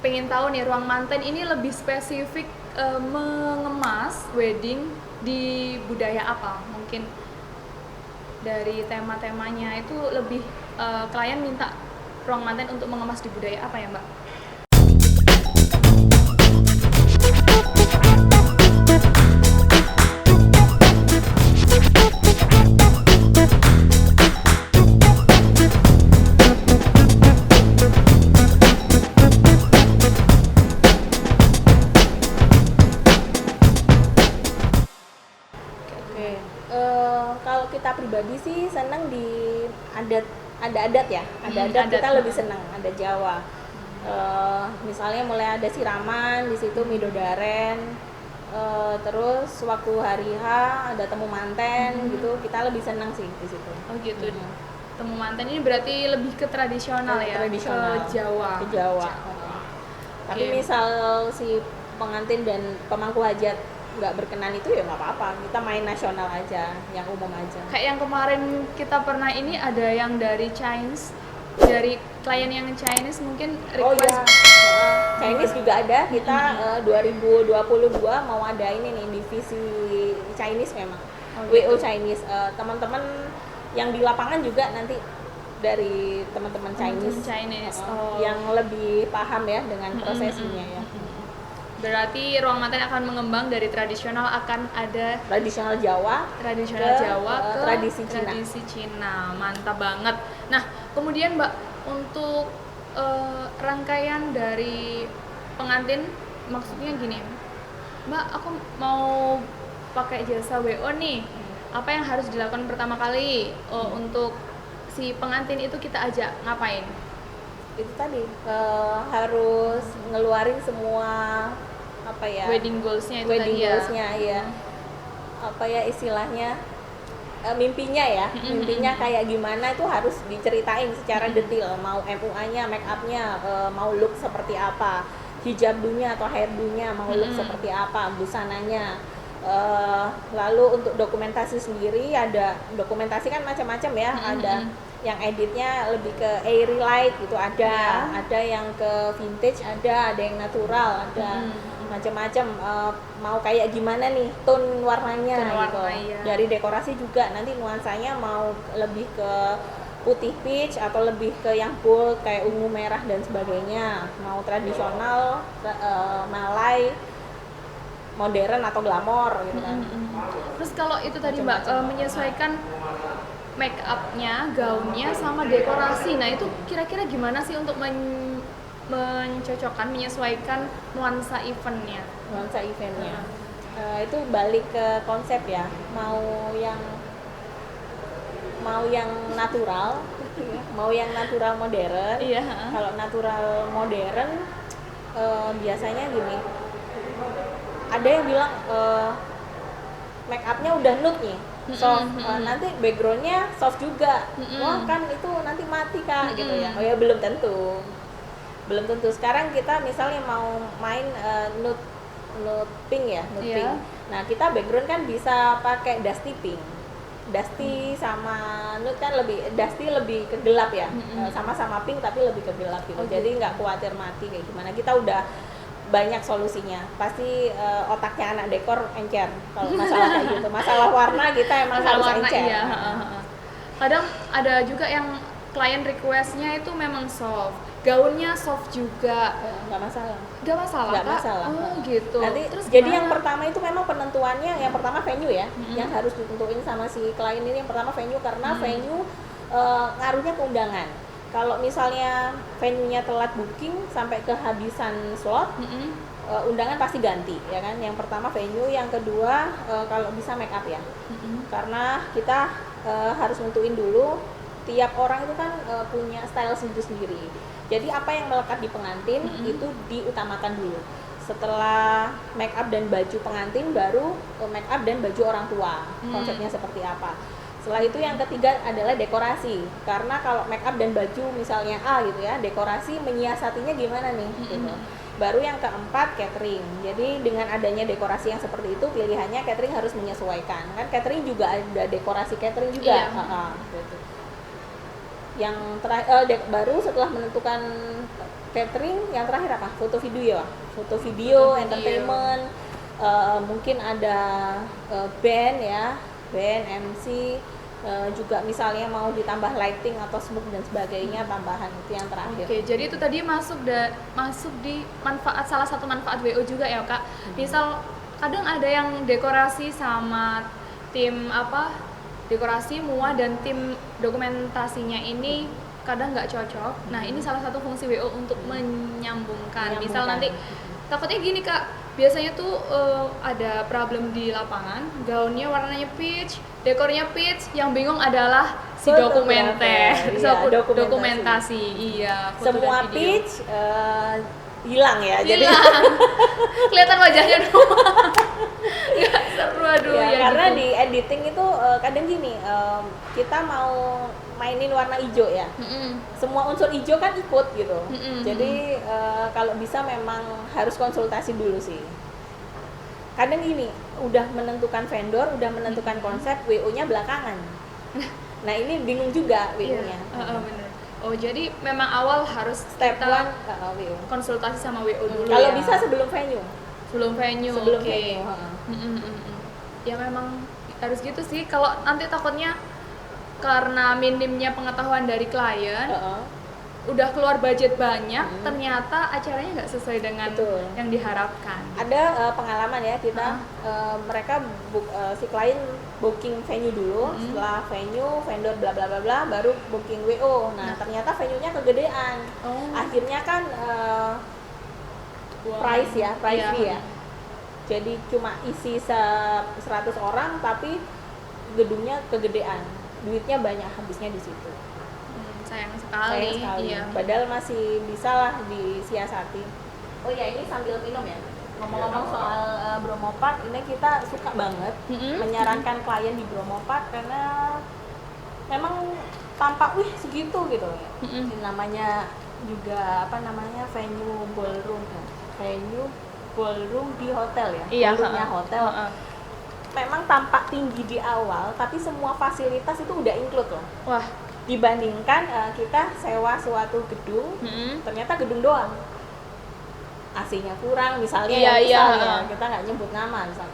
pengen tahu nih ruang manten ini lebih spesifik mengemas wedding di budaya apa? Mungkin dari tema-temanya itu lebih klien minta ruang manten untuk mengemas di budaya apa ya Mbak? Oke. Kalau kita pribadi sih senang di ada adat ya, ada adat adat. kita lebih senang, ada Jawa. Misalnya mulai ada siraman di situ midodaren, terus waktu hari H ada temu manten gitu, kita lebih senang sih di situ. Oh gitu. Temu manten ini berarti lebih ke tradisional ya? Tradisional. Ke Jawa. Ke Jawa. Tapi misal si pengantin dan pemangku hajat nggak berkenan itu ya nggak apa-apa, kita main nasional aja, yang umum aja. Kayak yang kemarin kita pernah ini ada yang dari Chinese, dari klien yang Chinese mungkin request. Oh iya, Chinese juga ada, kita 2022 mau ada ini nih, divisi Chinese memang. WO Chinese, teman-teman yang di lapangan juga nanti dari teman-teman Chinese, yang lebih paham ya dengan prosesinya ya. Berarti ruang manten akan mengembang dari tradisional, akan ada tradisional Jawa ke tradisi Cina. Mantap banget. Nah, kemudian Mbak, untuk rangkaian dari pengantin, maksudnya gini, Mbak, aku mau pakai jasa WO nih, apa yang harus dilakukan pertama kali untuk si pengantin itu kita ajak ngapain? Itu tadi harus ngeluarin semua apa ya, wedding goalsnya itu wedding tadi goalsnya ya, apa ya istilahnya, mimpinya ya, mimpinya kayak gimana itu harus diceritain secara detail, mau MUA-nya, make up-nya, mau look seperti apa, hijab-nya atau hairdo-nya mau look seperti apa, busananya. Lalu untuk dokumentasi sendiri, ada dokumentasi kan macam-macam ya, ada yang editnya lebih ke airy light gitu, ada yang ke vintage, ada yang natural, ada macam-macam, mau kayak gimana nih tone warnanya gitu. Dari dekorasi juga nanti nuansanya mau lebih ke putih peach atau lebih ke yang bold kayak ungu merah dan sebagainya, mau tradisional, Malay, modern atau glamor gitu kan. Terus kalau itu tadi Mbak, menyesuaikan make up-nya, gaunnya sama dekorasi. Nah, itu kira-kira gimana sih untuk mencocokkan, menyesuaikan nuansa eventnya? Itu balik ke konsep ya, mau yang natural mau yang natural modern. Kalau natural modern biasanya gini, ada yang bilang make up-nya udah nude nih, soft, nanti background-nya soft juga, wah kan itu nanti mati Kak gitu ya. Oh ya, belum tentu. Sekarang kita misalnya mau main nude pink ya, pink. Nah, kita background kan bisa pakai dusty pink. Dusty sama nude kan dusty lebih ke gelap ya, sama-sama pink tapi lebih ke gelap gitu. Jadi nggak khawatir mati kayak gimana. Kita udah banyak solusinya. Pasti otaknya anak dekor encer kalau masalah kayak gitu. Masalah warna kita emang harus encer. Iya. Kadang ada juga yang klien requestnya itu memang soft, gaunnya soft juga. Nggak masalah. Nggak masalah. Oh gitu. Nanti terus jadi yang pertama itu memang penentuannya, yang pertama venue ya, yang harus ditentuin sama si klien ini. Yang pertama venue, karena venue ngaruhnya ke undangan. Kalau misalnya venue-nya telat booking sampai kehabisan slot, undangan pasti ganti ya kan. Yang pertama venue, yang kedua kalau bisa make up ya, karena kita harus nentuin dulu, tiap orang itu kan punya style sendiri. Jadi apa yang melekat di pengantin itu diutamakan dulu. Setelah make up dan baju pengantin, baru make up dan baju orang tua. Konsepnya seperti apa. Setelah itu yang ketiga adalah dekorasi. Karena kalau make up dan baju misalnya A gitu ya, dekorasi menyiasatinya gimana nih gitu. Baru yang keempat catering. Jadi dengan adanya dekorasi yang seperti itu, pilihannya catering harus menyesuaikan. Kan catering juga ada dekorasi catering juga. Gitu. Yang terakhir baru setelah menentukan catering, yang terakhir apa? Foto video ya, foto video, entertainment, mungkin ada band ya, band, MC, juga misalnya mau ditambah lighting atau smoke dan sebagainya, tambahan itu yang terakhir. Oke, jadi itu tadi masuk di manfaat, salah satu manfaat WO juga ya Kak. Misal kadang ada yang dekorasi sama tim dekorasi MUA dan tim dokumentasinya ini kadang nggak cocok. Nah, ini salah satu fungsi WO untuk menyambungkan. Misal nanti takutnya gini Kak, biasanya tuh ada problem di lapangan, gaunnya warnanya peach, dekornya peach, yang bingung adalah si dokumenter, iya, dokumentasi. Iya, foto semua dan video. pitch hilang ya, jadi Kelihatan wajahnya doang. Nggak seru, aduh ya, ya karena gitu. di editing itu kadang gini, kita mau mainin warna hijau ya, semua unsur hijau kan ikut gitu. Jadi kalau bisa memang harus konsultasi dulu sih. Kadang gini, udah menentukan vendor, udah menentukan konsep, WO-nya belakangan. Nah ini bingung juga WO-nya. Bener. Oh, jadi memang awal harus Step kita one WO. konsultasi sama WO dulu. Kalau ya. bisa sebelum venue. Sebelum venue. Sebelum oke. venue. Ya memang harus gitu sih. Kalau nanti takutnya karena minimnya pengetahuan dari klien, udah keluar budget banyak, ternyata acaranya nggak sesuai dengan Betul. yang diharapkan. Ada pengalaman ya kita, mereka si klien booking venue dulu, setelah venue vendor bla bla bla bla baru booking WO. Nah ternyata venue-nya kegedean, akhirnya kan price fee ya, jadi cuma isi 100 orang tapi gedungnya kegedean, duitnya banyak habisnya di situ. Sayang sekali. Iya. Padahal masih bisa lah disiasati. Oh ya, ini sambil minum ya. Ngomong-ngomong soal Bromo Park, ini kita suka banget menyarankan klien di Bromo Park karena memang tampak segitu gitu ya. Ini namanya juga venue ballroom ya. Venue ballroom di hotel ya. Iya, ballroomnya hotel. Memang tampak tinggi di awal, tapi semua fasilitas itu udah include loh. Wah, Dibandingkan kita sewa suatu gedung, ternyata gedung doang, AC-nya kurang misalnya, kita nggak nyebut nama, misal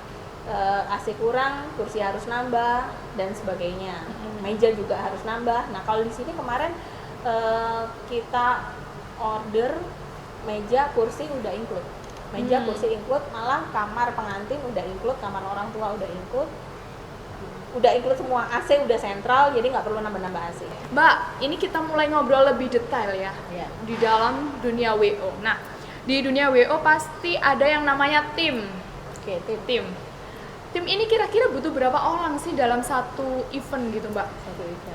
AC kurang, kursi harus nambah dan sebagainya, meja juga harus nambah. Nah kalau di sini kemarin kita order meja, kursi udah include, meja, kursi include, malah kamar pengantin udah include, kamar orang tua udah include semua, AC udah sentral, jadi nggak perlu nambah-nambah AC. Mbak, ini kita mulai ngobrol lebih detail ya, di dalam dunia WO. Nah, di dunia WO pasti ada yang namanya tim. Oke, Tim ini kira-kira butuh berapa orang sih dalam satu event gitu, Mbak? Satu event.